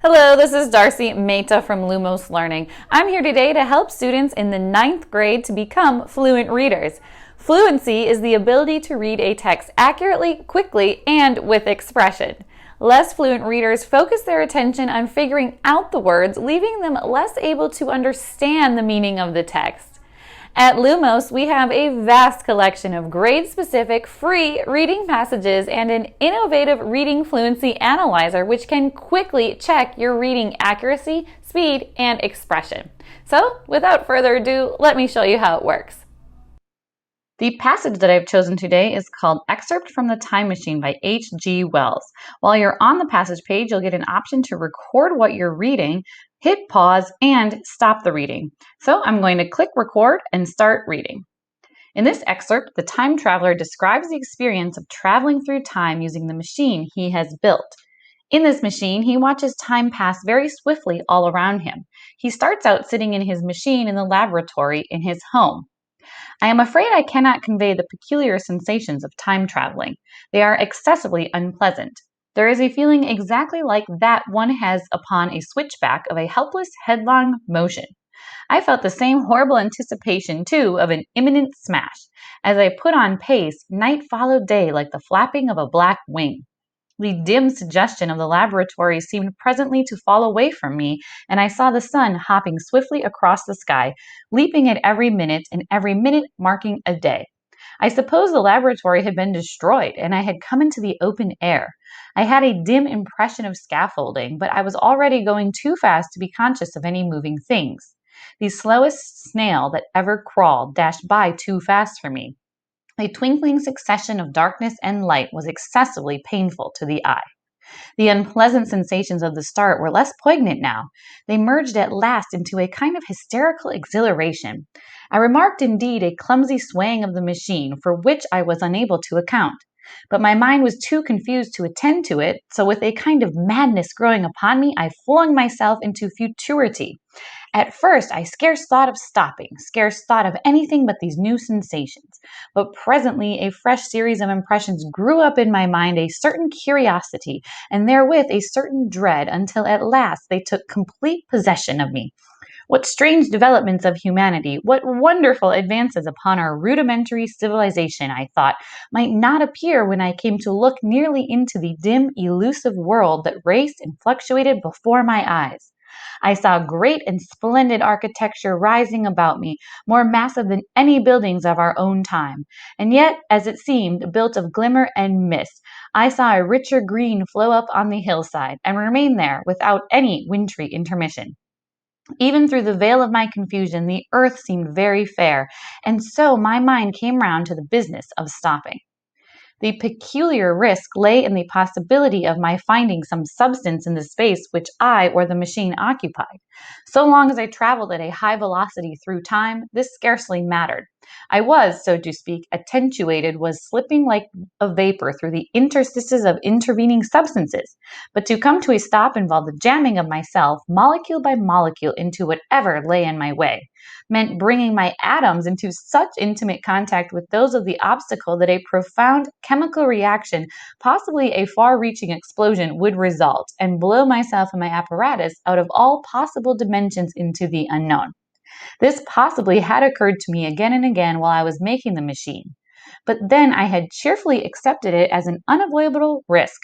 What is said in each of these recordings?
Hello, this is Darcy Mehta from Lumos Learning. I'm here today to help students in the 9th grade to become fluent readers. Fluency is the ability to read a text accurately, quickly, and with expression. Less fluent readers focus their attention on figuring out the words, leaving them less able to understand the meaning of the text. At Lumos, we have a vast collection of grade-specific free reading passages and an innovative reading fluency analyzer which can quickly check your reading accuracy, speed, and expression. So, without further ado, let me show you how it works. The passage that I've chosen today is called Excerpt from the Time Machine by H.G. Wells. While you're on the passage page, you'll get an option to record what you're reading, hit pause, and stop the reading. So I'm going to click record and start reading. In this excerpt, the time traveler describes the experience of traveling through time using the machine he has built. In this machine, he watches time pass very swiftly all around him. He starts out sitting in his machine in the laboratory in his home. I am afraid I cannot convey the peculiar sensations of time traveling. They are excessively unpleasant. There is a feeling exactly like that one has upon a switchback of a helpless, headlong motion. I felt the same horrible anticipation, too, of an imminent smash. As I put on pace, night followed day like the flapping of a black wing. The dim suggestion of the laboratory seemed presently to fall away from me, and I saw the sun hopping swiftly across the sky, leaping at every minute, and every minute marking a day. I suppose the laboratory had been destroyed, and I had come into the open air. I had a dim impression of scaffolding, but I was already going too fast to be conscious of any moving things. The slowest snail that ever crawled dashed by too fast for me. A twinkling succession of darkness and light was excessively painful to the eye. The unpleasant sensations of the start were less poignant now. They merged at last into a kind of hysterical exhilaration. I remarked indeed a clumsy swaying of the machine for which I was unable to account. But my mind was too confused to attend to it, so with a kind of madness growing upon me, I flung myself into futurity. At first, I scarce thought of stopping, scarce thought of anything but these new sensations. But presently, a fresh series of impressions grew up in my mind, a certain curiosity, and therewith a certain dread, until at last they took complete possession of me. What strange developments of humanity, what wonderful advances upon our rudimentary civilization, I thought, might not appear when I came to look nearly into the dim, elusive world that raced and fluctuated before my eyes. I saw great and splendid architecture rising about me, more massive than any buildings of our own time, and yet, as it seemed, built of glimmer and mist. I saw a richer green flow up on the hillside, and remain there without any wintry intermission. Even through the veil of my confusion, the earth seemed very fair, and so my mind came round to the business of stopping. The peculiar risk lay in the possibility of my finding some substance in the space which I or the machine occupied. So long as I traveled at a high velocity through time, this scarcely mattered. I was, so to speak, attenuated, was slipping like a vapor through the interstices of intervening substances. But to come to a stop involved the jamming of myself, molecule by molecule, into whatever lay in my way, meant bringing my atoms into such intimate contact with those of the obstacle that a profound chemical reaction, possibly a far-reaching explosion, would result, and blow myself and my apparatus out of all possible dimensions into the unknown. This possibly had occurred to me again and again while I was making the machine, but then I had cheerfully accepted it as an unavoidable risk.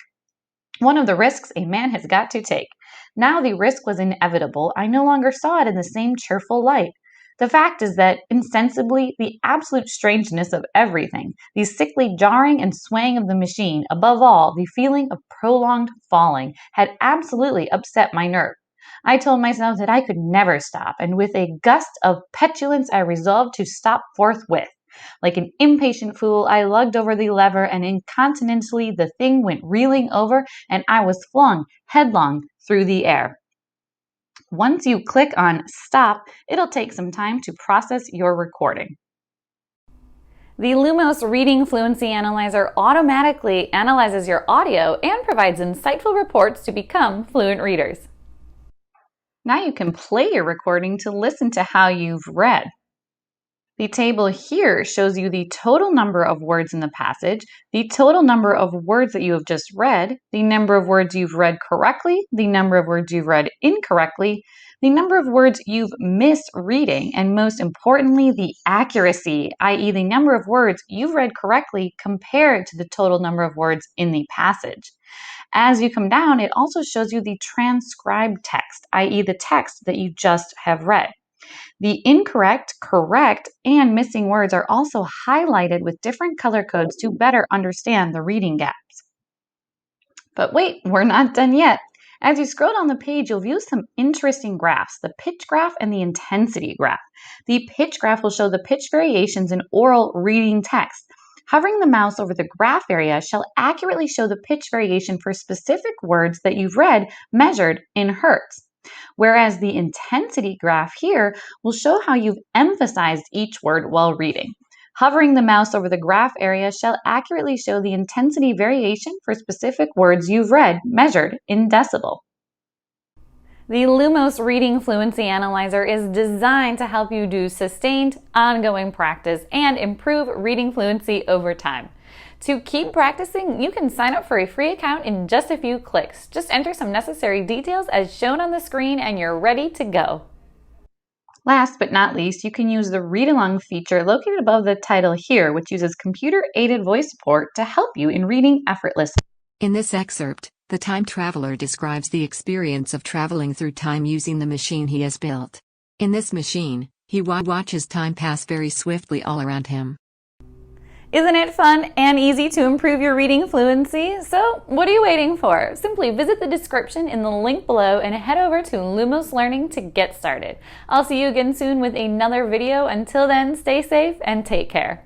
One of the risks a man has got to take. Now the risk was inevitable. I no longer saw it in the same cheerful light. The fact is that, insensibly, the absolute strangeness of everything, the sickly jarring and swaying of the machine, above all, the feeling of prolonged falling, had absolutely upset my nerve. I told myself that I could never stop, and with a gust of petulance I resolved to stop forthwith. Like an impatient fool, I lugged over the lever, and incontinently the thing went reeling over, and I was flung headlong through the air. Once you click on stop, it'll take some time to process your recording. The Lumos Reading Fluency Analyzer automatically analyzes your audio and provides insightful reports to become fluent readers. Now you can play your recording to listen to how you've read. The table here shows you the total number of words in the passage, the total number of words that you have just read, the number of words you've read correctly, the number of words you've read incorrectly, the number of words you've missed reading, and most importantly, the accuracy, i.e. the number of words you've read correctly compared to the total number of words in the passage. As you come down, it also shows you the transcribed text, i.e. the text that you just have read. The incorrect, correct, and missing words are also highlighted with different color codes to better understand the reading gaps. But wait, we're not done yet. As you scroll down the page, you'll view some interesting graphs, the pitch graph and the intensity graph. The pitch graph will show the pitch variations in oral reading text. Hovering the mouse over the graph area shall accurately show the pitch variation for specific words that you've read measured in hertz. Whereas the intensity graph here will show how you've emphasized each word while reading. Hovering the mouse over the graph area shall accurately show the intensity variation for specific words you've read measured in decibel. The Lumos Reading Fluency Analyzer is designed to help you do sustained, ongoing practice and improve reading fluency over time. To keep practicing, you can sign up for a free account in just a few clicks. Just enter some necessary details as shown on the screen and you're ready to go. Last but not least, you can use the Read Along feature located above the title here, which uses computer-aided voice support to help you in reading effortlessly. In this excerpt, the time traveler describes the experience of traveling through time using the machine he has built. In this machine, he watches time pass very swiftly all around him. Isn't it fun and easy to improve your reading fluency? So what are you waiting for? Simply visit the description in the link below and head over to Lumos Learning to get started. I'll see you again soon with another video. Until then, stay safe and take care.